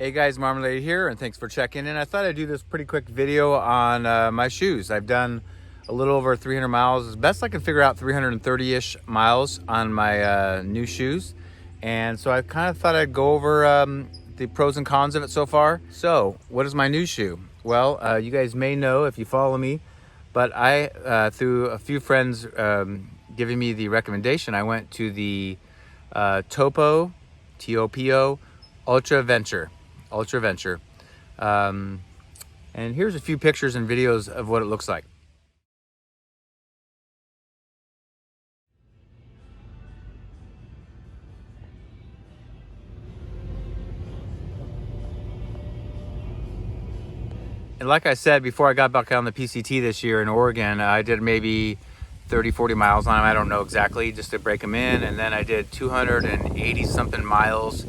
Hey guys, Marmalade here, and thanks for checking in. I thought I'd do this pretty quick video on my shoes. I've done a little over 300 miles. As best I can figure out, 330-ish miles on my new shoes. And so I kind of thought I'd go over the pros and cons of it so far. So, what is my new shoe? Well, you guys may know if you follow me, but I, through a few friends giving me the recommendation, I went to the TOPO, T-O-P-O, Ultraventure. And here's a few pictures and videos of what it looks like. And like I said, before I got back on the PCT this year in Oregon, I did maybe 30-40 miles on them. I don't know exactly, just to break them in. And then I did 280 something miles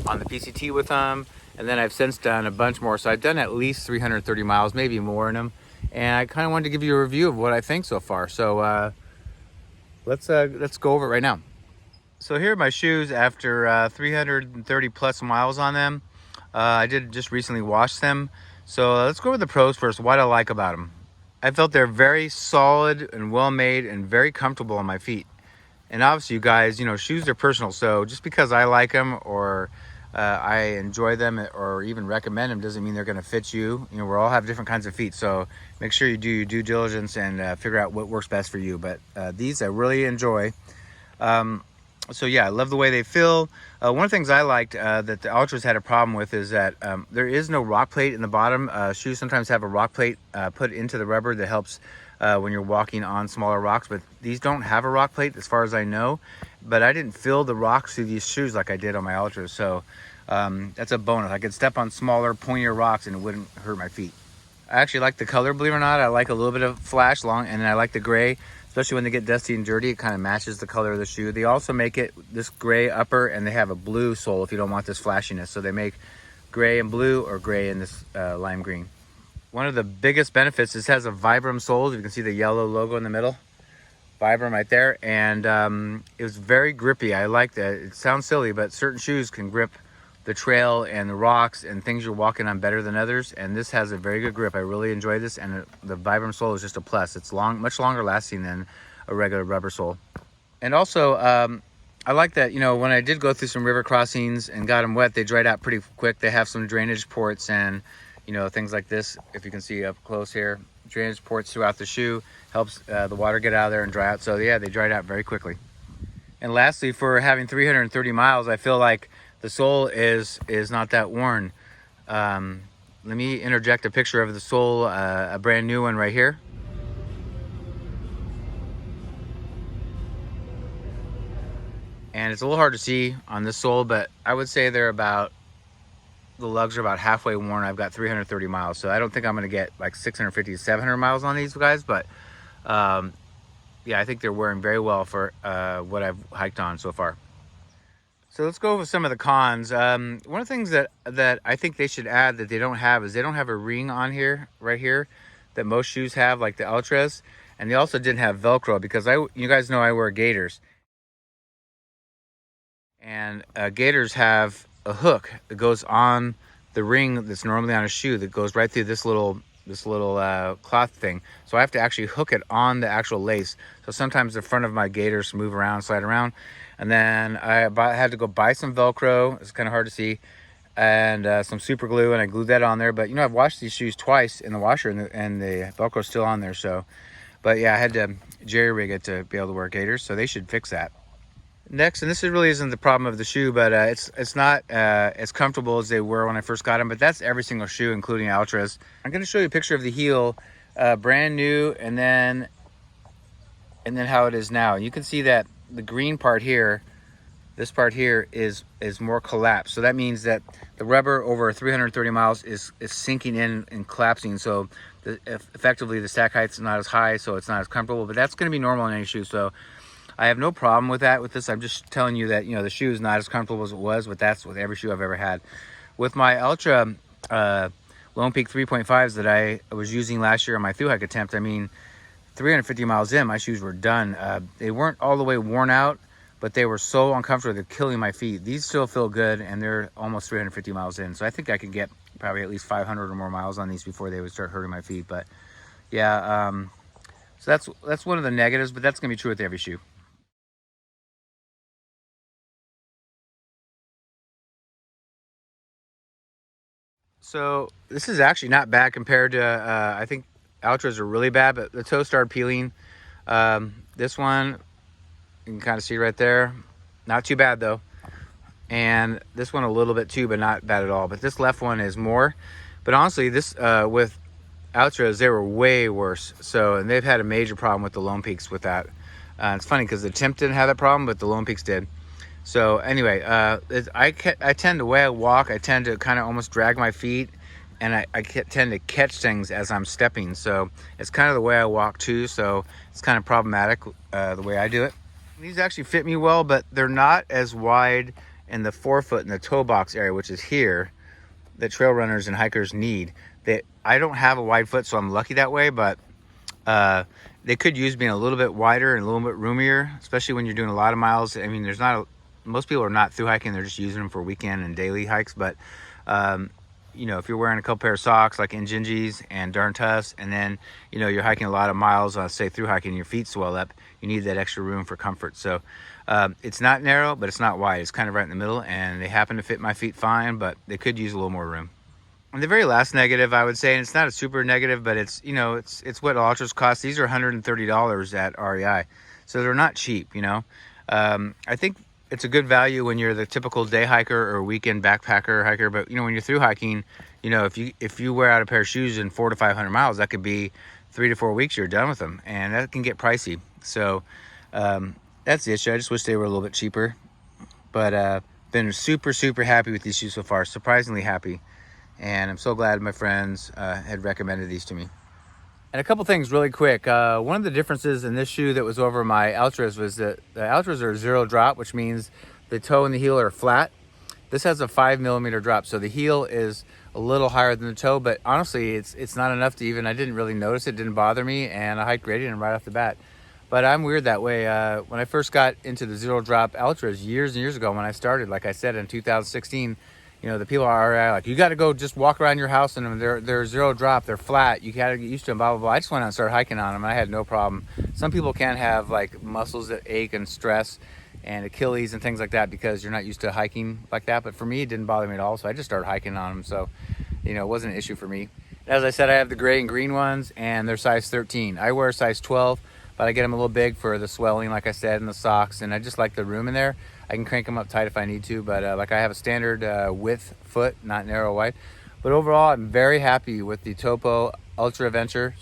on the PCT with them, and then I've since done a bunch more. So I've done at least 330 miles, maybe more in them. And I kind of wanted to give you a review of what I think so far. So let's go over it right now. So here are my shoes after 330 plus miles on them. I did just recently wash them. So let's go over the pros first. What I like about them. I felt they're very solid and well made and very comfortable on my feet. And obviously, you guys, you know, shoes are personal. So just because I like them or I enjoy them or even recommend them doesn't mean they're going to fit you. You know, we all have different kinds of feet. So make sure you do your due diligence and figure out what works best for you. But these I really enjoy. So yeah, I love the way they feel. One of the things I liked that the Ultras had a problem with is that there is no rock plate in the bottom. Shoes sometimes have a rock plate put into the rubber that helps when you're walking on smaller rocks, but these don't have a rock plate as far as I know. But I didn't feel the rocks through these shoes like I did on my Ultras, so that's a bonus. I could step on smaller, pointier rocks and it wouldn't hurt my feet. I actually like the color, believe it or not. I like a little bit of flash long, and I like the gray, especially when they get dusty and dirty. It kind of matches the color of the shoe. They also make it this gray upper, and they have a blue sole if you don't want this flashiness. So they make gray and blue, or gray and this lime green. One of the biggest benefits is it has a Vibram Soles. You can see the yellow logo in the middle. Vibram right there. And it was very grippy. I like that. It sounds silly, but certain shoes can grip the trail and the rocks and things you're walking on better than others. And this has a very good grip. I really enjoy this. And the Vibram sole is just a plus. It's much longer lasting than a regular rubber sole. And also, I like that, you know, when I did go through some river crossings and got them wet, they dried out pretty quick. They have some drainage ports and, you know, things like this, if you can see up close here. Drainage ports throughout the shoe helps the water get out of there and dry out. So yeah, they dried out very quickly. And lastly, for having 330 miles, I feel like the sole is not that worn. Let me interject a picture of the sole, a brand new one right here. And it's a little hard to see on this sole, but I would say the lugs are about halfway worn. I've got 330 miles, so I don't think I'm going to get like 650 to 700 miles on these guys, but yeah, I think they're wearing very well for what I've hiked on so far. So let's go over some of the cons. One of the things that I think they should add that they don't have is they don't have a ring on here, right here, that most shoes have, like the Ultras. And they also didn't have Velcro because you guys know I wear gaiters. And gaiters have a hook that goes on the ring that's normally on a shoe that goes right through this little cloth thing. So I have to actually hook it on the actual lace. So sometimes the front of my gaiters move around, slide around. And then I had to go buy some Velcro. It's kind of hard to see. And some super glue, and I glued that on there. But you know, I've washed these shoes twice in the washer, and the Velcro's still on there. So, but yeah, I had to jerry rig it to be able to wear gaiters. So they should fix that. Next, and this really isn't the problem of the shoe, but it's not as comfortable as they were when I first got them. But that's every single shoe, including Ultras. I'm going to show you a picture of the heel, brand new, and then how it is now. You can see that the green part here, this part here is more collapsed. So that means that the rubber over 330 miles is sinking in and collapsing. So effectively, the stack height's not as high, so it's not as comfortable. But that's going to be normal in any shoe. So I have no problem with that with this. I'm just telling you that, you know, the shoe is not as comfortable as it was, but that's with every shoe I've ever had. With my Ultra Lone Peak 3.5s that I was using last year on my thru hike attempt, I mean, 350 miles in, my shoes were done. They weren't all the way worn out, but they were so uncomfortable, they're killing my feet. These still feel good, and they're almost 350 miles in. So I think I could get probably at least 500 or more miles on these before they would start hurting my feet. But yeah, so that's one of the negatives, but that's gonna be true with every shoe. So this is actually not bad compared to, I think Ultras are really bad, but the toe started peeling. This one, you can kind of see right there. Not too bad though. And this one a little bit too, but not bad at all. But this left one is more. But honestly, this with Ultras, they were way worse. So, and they've had a major problem with the Lone Peaks with that. It's funny because the Timp didn't have that problem, but the Lone Peaks did. So anyway, I tend, the way I walk, I tend to kind of almost drag my feet, and I tend to catch things as I'm stepping. So it's kind of the way I walk too. So it's kind of problematic the way I do it. These actually fit me well, but they're not as wide in the forefoot in the toe box area, which is here, that trail runners and hikers need. I don't have a wide foot, so I'm lucky that way, but they could use being a little bit wider and a little bit roomier, especially when you're doing a lot of miles. I mean, most people are not through hiking, they're just using them for weekend and daily hikes. But you know, if you're wearing a couple pair of socks like Injinjis and Darn Toughs, and then you're hiking a lot of miles, say through hiking, and your feet swell up, you need that extra room for comfort. So it's not narrow, but it's not wide. It's kind of right in the middle, and they happen to fit my feet fine, but they could use a little more room. And the very last negative, I would say, and it's not a super negative, but it's it's what Ultras cost. These are $130 at REI, so they're not cheap. I think it's a good value when you're the typical day hiker or weekend backpacker hiker. But when you're through hiking, if you wear out a pair of shoes in 400 to 500 miles, that could be 3 to 4 weeks you're done with them, and that can get pricey. So that's the issue. I just wish they were a little bit cheaper, but been super happy with these shoes so far. Surprisingly happy, and I'm so glad my friends had recommended these to me. And a couple things really quick. One of the differences in this shoe that was over my Ultras was that the Ultras are 0 drop, which means the toe and the heel are flat. This has a 5mm drop, so the heel is a little higher than the toe, but honestly, it's not enough to even, I didn't really notice it, didn't bother me, and I hiked gradient right off the bat. But I'm weird that way. When I first got into the 0 drop Ultras years and years ago, when I started, like I said, in 2016, the people are like, you got to go just walk around your house and they're 0 drop, they're flat, you got to get used to them, blah, blah, blah. I just went out and started hiking on them, and I had no problem. Some people can have like muscles that ache and stress and Achilles and things like that because you're not used to hiking like that. But for me, it didn't bother me at all. So I just started hiking on them. So, it wasn't an issue for me. As I said, I have the gray and green ones, and they're size 13. I wear size 12, but I get them a little big for the swelling, like I said, and the socks. And I just like the room in there. I can crank them up tight if I need to, but like I have a standard width foot, not narrow wide. But overall, I'm very happy with the TOPO Ultraventure,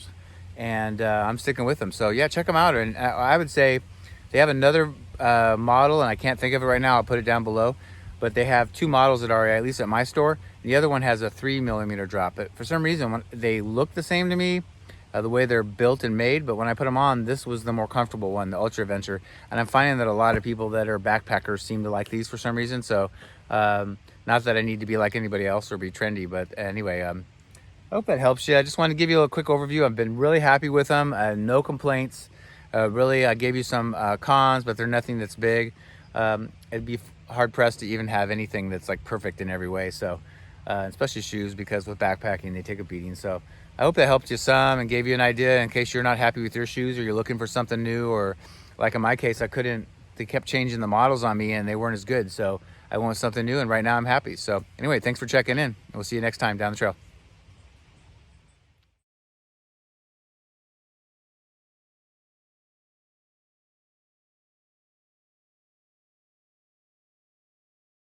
and I'm sticking with them. So yeah, check them out. And I would say they have another model, and I can't think of it right now. I'll put it down below. But they have 2 models at REI, at least at my store. The other one has a 3mm drop. But for some reason, they look the same to me, the way they're built and made, but when I put them on, this was the more comfortable one, the Ultraventure. And I'm finding that a lot of people that are backpackers seem to like these for some reason. So not that I need to be like anybody else or be trendy, but anyway, I hope that helps you. I just wanted to give you a quick overview. I've been really happy with them. No complaints. Really, I gave you some cons, but they're nothing that's big. It'd be hard pressed to even have anything that's like perfect in every way. So especially shoes, because with backpacking, they take a beating. So I hope that helped you some and gave you an idea in case you're not happy with your shoes or you're looking for something new, or like in my case, they kept changing the models on me and they weren't as good. So I wanted something new, and right now I'm happy. So anyway, thanks for checking in. We'll see you next time down the trail.